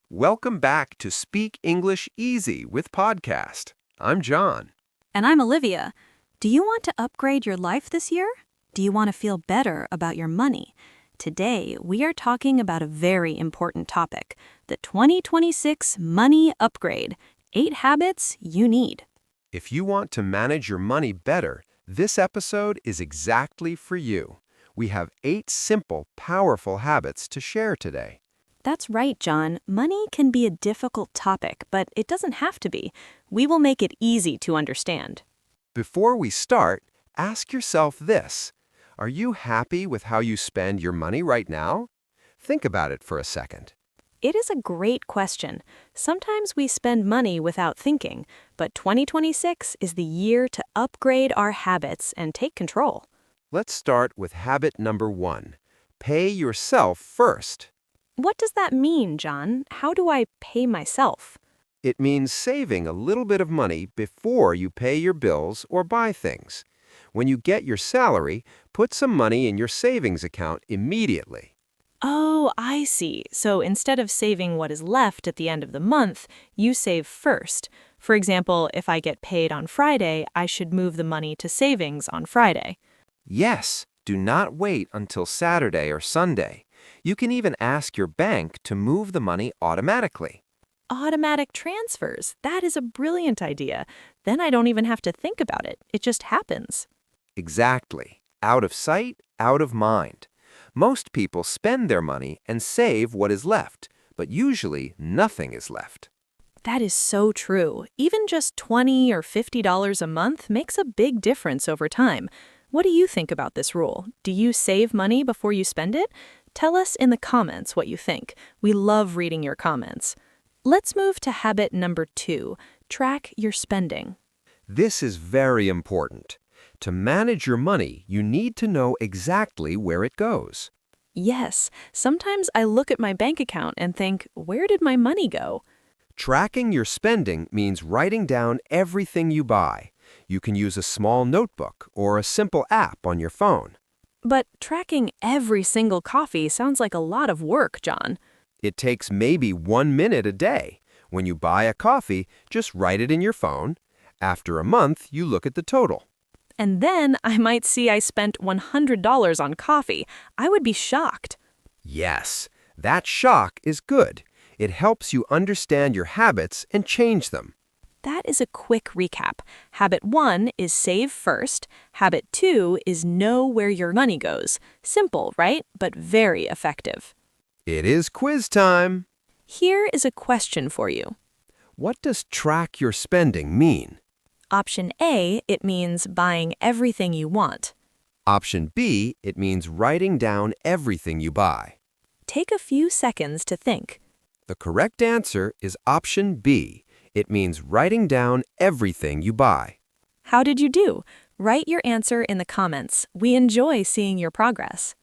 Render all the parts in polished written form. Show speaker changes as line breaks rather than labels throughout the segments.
Welcome back to Speak English Easy with Podcast. I'm John.
And I'm Olivia. Do you want to upgrade your life this year? Do you want to feel better about your money? Today, we are talking about a very important topic, the 2026 Money Upgrade, 8 Habits You Need.
If you want to manage your money better, this episode is exactly for you. We have 8 simple, powerful habits to share today.
That's right, John. Money can be a difficult topic, but it doesn't have to be. We will make it easy to understand.
Before we start, ask yourself this. Are you happy with how you spend your money right now? Think about it for a second.
It is a great question. Sometimes we spend money without thinking, but 2026 is the year to upgrade our habits and take control.
Let's start with habit number 1. Pay yourself first.
What does that mean, John? How do I pay myself?
It means saving a little bit of money before you pay your bills or buy things. When you get your salary, put some money in your savings account immediately.
Oh, I see. So instead of saving what is left at the end of the month, you save first. For example, if I get paid on Friday, I should move the money to savings on Friday.
Yes, do not wait until Saturday or Sunday. You can even ask your bank to move the money automatically.
Automatic transfers. That is a brilliant idea. Then I don't even have to think about it. It just happens.
Exactly. Out of sight, out of mind. Most people spend their money and save what is left, but usually nothing is left.
That is so true. Even just $20 or $50 a month makes a big difference over time. What do you think about this rule? Do you save money before you spend it? Tell us in the comments what you think. We love reading your comments. Let's move to habit number 2, track your spending.
This is very important. To manage your money, you need to know exactly where it goes.
Yes, sometimes I look at my bank account and think, where did my money go?
Tracking your spending means writing down everything you buy. You can use a small notebook or a simple app on your phone.
But tracking every single coffee sounds like a lot of work, John.
It takes maybe 1 minute a day. When you buy a coffee, just write it in your phone. After a month, you look at the total.
And then I might see I spent $100 on coffee. I would be shocked.
Yes, that shock is good. It helps you understand your habits and change them.
That is a quick recap. Habit 1 is save first. Habit 2 is know where your money goes. Simple, right? But very effective.
It is quiz time.
Here is a question for you.
What does track your spending mean?
Option A, it means buying everything you want.
Option B, it means writing down everything you buy.
Take a few seconds to think.
The correct answer is option B. It means writing down everything you buy.
How did you do? Write your answer in the comments. We enjoy seeing your progress.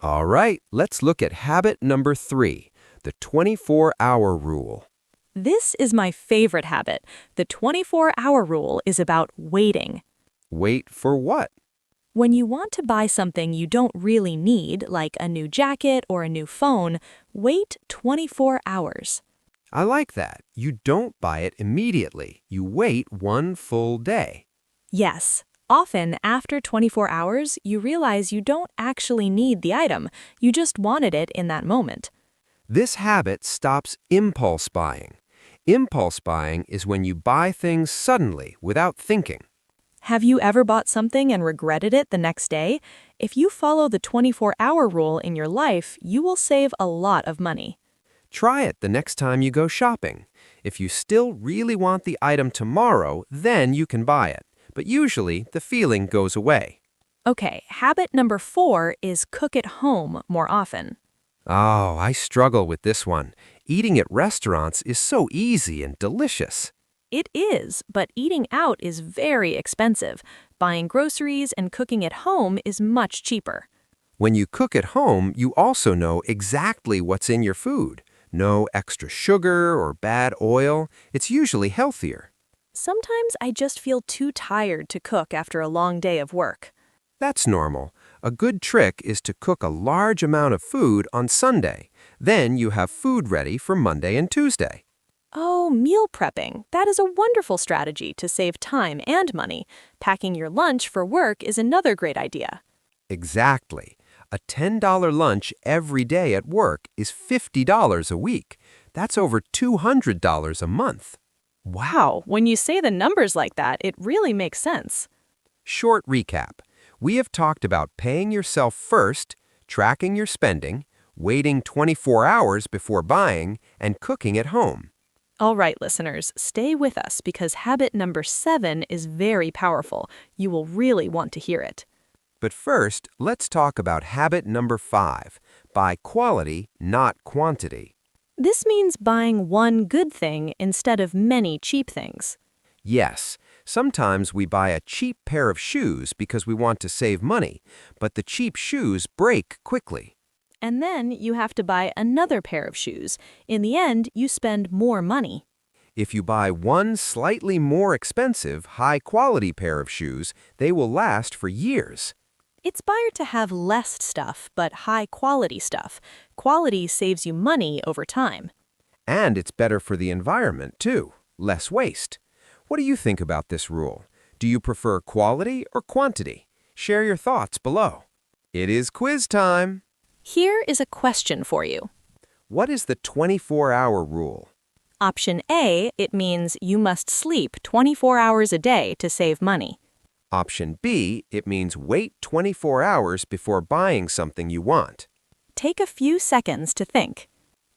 All right, let's look at habit number 3, the 24-hour rule.
This is my favorite habit. The 24-hour rule is about waiting.
Wait for what?
When you want to buy something you don't really need, like a new jacket or a new phone, wait 24 hours.
I like that. You don't buy it immediately. You wait 1 full day.
Yes. Often, after 24 hours, you realize you don't actually need the item. You just wanted it in that moment.
This habit stops impulse buying. Impulse buying is when you buy things suddenly without thinking.
Have you ever bought something and regretted it the next day? If you follow the 24-hour rule in your life, you will save a lot of money.
Try it the next time you go shopping. If you still really want the item tomorrow, then you can buy it. But usually, the feeling goes away.
Okay, habit number 4 is cook at home more often.
Oh, I struggle with this one. Eating at restaurants is so easy and delicious.
It is, but eating out is very expensive. Buying groceries and cooking at home is much cheaper.
When you cook at home, you also know exactly what's in your food. No extra sugar or bad oil. It's usually healthier.
Sometimes I just feel too tired to cook after a long day of work.
That's normal. A good trick is to cook a large amount of food on Sunday. Then you have food ready for Monday and Tuesday.
Oh, meal prepping. That is a wonderful strategy to save time and money. Packing your lunch for work is another great idea.
Exactly. A $10 lunch every day at work is $50 a week. That's over $200 a month.
Wow, when you say the numbers like that, it really makes sense.
Short recap. We have talked about paying yourself first, tracking your spending, waiting 24 hours before buying, and cooking at home.
All right, listeners, stay with us because habit number 7 is very powerful. You will really want to hear it.
But first, let's talk about habit number 5. Buy quality, not quantity.
This means buying one good thing instead of many cheap things.
Yes, sometimes we buy a cheap pair of shoes because we want to save money, but the cheap shoes break quickly.
And then you have to buy another pair of shoes. In the end, you spend more money.
If you buy one slightly more expensive, high-quality pair of shoes, they will last for years.
It's better to have less stuff, but high-quality stuff. Quality saves you money over time.
And it's better for the environment, too. Less waste. What do you think about this rule? Do you prefer quality or quantity? Share your thoughts below. It is quiz time!
Here is a question for you.
What is the 24-hour rule?
Option A, it means you must sleep 24 hours a day to save money.
Option B, it means wait 24 hours before buying something you want.
Take a few seconds to think.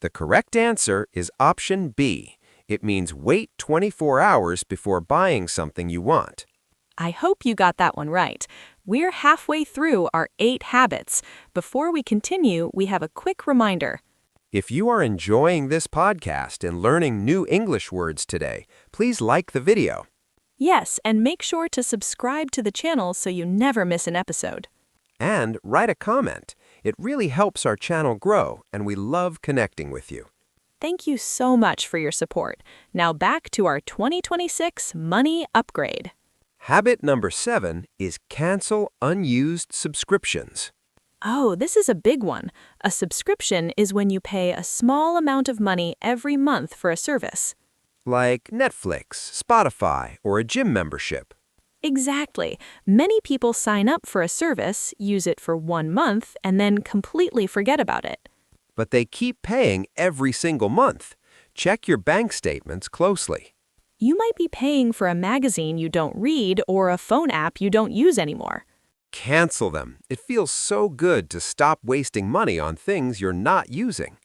The correct answer is option B. It means wait 24 hours before buying something you want.
I hope you got that one right. We're halfway through our 8 habits. Before we continue, we have a quick reminder.
If you are enjoying this podcast and learning new English words today, please like the video.
Yes, and make sure to subscribe to the channel so you never miss an episode.
And write a comment. It really helps our channel grow, and we love connecting with you.
Thank you so much for your support. Now back to our 2026 money upgrade.
Habit number 7 is cancel unused subscriptions.
Oh, this is a big one. A subscription is when you pay a small amount of money every month for a service.
Like Netflix, Spotify, or a gym membership.
Exactly. Many people sign up for a service, use it for 1 month, and then completely forget about it.
But they keep paying every single month. Check your bank statements closely.
You might be paying for a magazine you don't read or a phone app you don't use anymore.
Cancel them. It feels so good to stop wasting money on things you're not using.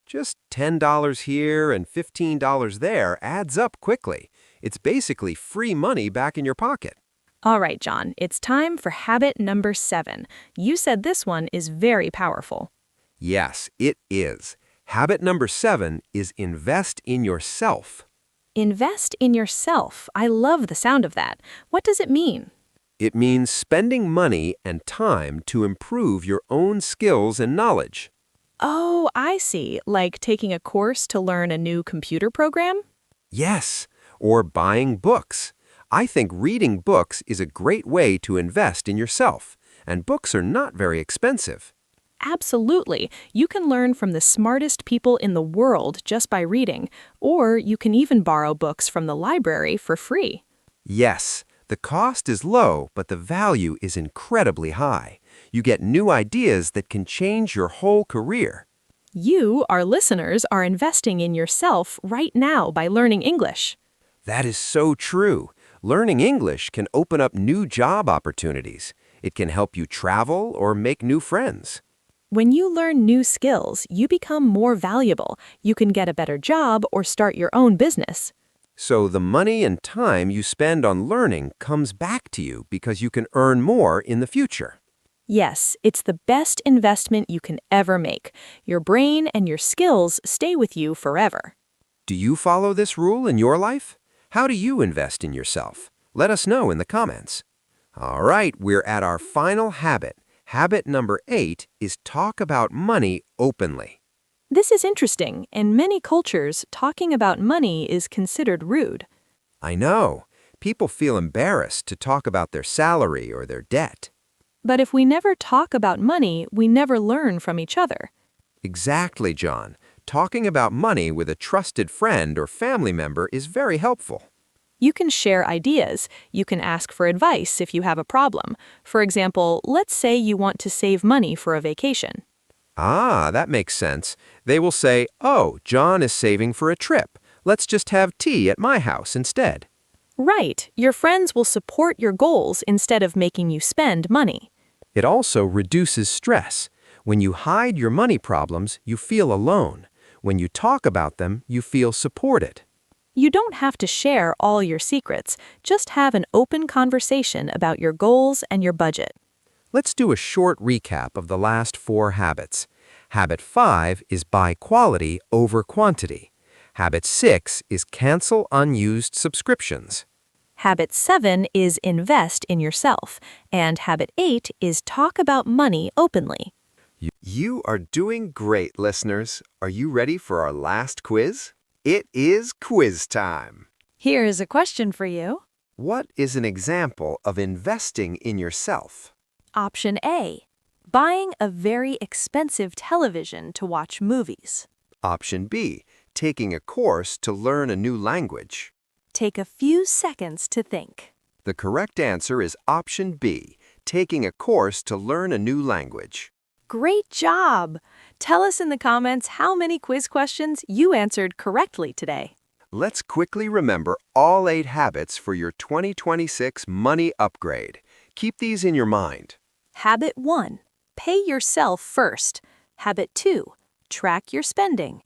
Just $10 here and $15 there adds up quickly. It's basically free money back in your pocket.
All right, John, it's time for habit number 7. You said this one is very powerful.
Yes, it is. Habit number 7 is invest in yourself.
Invest in yourself. I love the sound of that. What does it mean?
It means spending money and time to improve your own skills and knowledge.
Oh, I see. Like taking a course to learn a new computer program?
Yes, or buying books. I think reading books is a great way to invest in yourself, and books are not very expensive.
Absolutely. You can learn from the smartest people in the world just by reading, or you can even borrow books from the library for free.
Yes, the cost is low, but the value is incredibly high. You get new ideas that can change your whole career.
You, our listeners, are investing in yourself right now by learning English.
That is so true. Learning English can open up new job opportunities. It can help you travel or make new friends.
When you learn new skills, you become more valuable. You can get a better job or start your own business.
So the money and time you spend on learning comes back to you because you can earn more in the future.
Yes, it's the best investment you can ever make. Your brain and your skills stay with you forever.
Do you follow this rule in your life? How do you invest in yourself? Let us know in the comments. All right, we're at our final habit. Habit number 8 is talk about money openly.
This is interesting. In many cultures, talking about money is considered rude.
I know. People feel embarrassed to talk about their salary or their debt.
But if we never talk about money, we never learn from each other.
Exactly, John. Talking about money with a trusted friend or family member is very helpful.
You can share ideas. You can ask for advice if you have a problem. For example, let's say you want to save money for a vacation.
Ah, that makes sense. They will say, "Oh, John is saving for a trip. Let's just have tea at my house instead."
Right, your friends will support your goals instead of making you spend money.
It also reduces stress. When you hide your money problems, you feel alone. When you talk about them, you feel supported.
You don't have to share all your secrets, just have an open conversation about your goals and your budget.
Let's do a short recap of the last 4 habits. Habit 5 is buy quality over quantity. Habit 6 is cancel unused subscriptions.
Habit 7 is invest in yourself, and habit 8 is talk about money openly.
You are doing great, listeners. Are you ready for our last quiz? It is quiz time.
Here is a question for you.
What is an example of investing in yourself?
Option A, buying a very expensive television to watch movies.
Option B, taking a course to learn a new language.
Take a few seconds to think.
The correct answer is option B, taking a course to learn a new language.
Great job! Tell us in the comments how many quiz questions you answered correctly today.
Let's quickly remember all 8 habits for your 2026 money upgrade. Keep these in your mind.
Habit 1, pay yourself first. Habit 2, track your spending.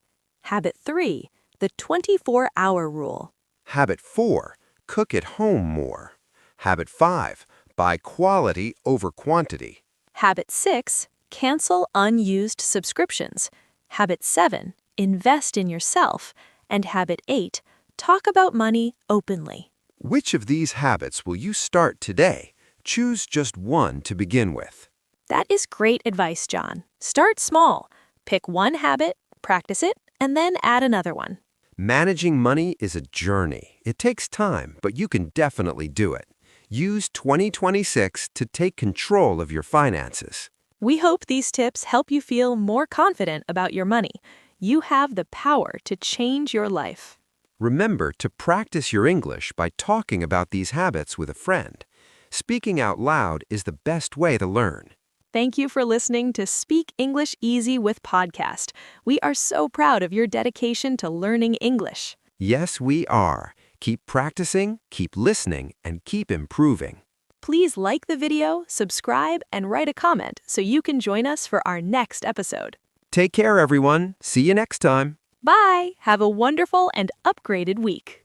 Habit 3, the 24-hour rule.
Habit 4, cook at home more. Habit 5, buy quality over quantity.
Habit 6, cancel unused subscriptions. Habit 7, invest in yourself. And habit 8, talk about money openly.
Which of these habits will you start today? Choose just one to begin with.
That is great advice, John. Start small. Pick one habit, practice it, and then add another one.
Managing money is a journey. It takes time, but you can definitely do it. Use 2026 to take control of your finances.
We hope these tips help you feel more confident about your money. You have the power to change your life.
Remember to practice your English by talking about these habits with a friend. Speaking out loud is the best way to learn.
Thank you for listening to Speak English Easy with Podcast. We are so proud of your dedication to learning English.
Yes, we are. Keep practicing, keep listening, and keep improving.
Please like the video, subscribe, and write a comment so you can join us for our next episode.
Take care, everyone. See you next time.
Bye! Have a wonderful and upgraded week.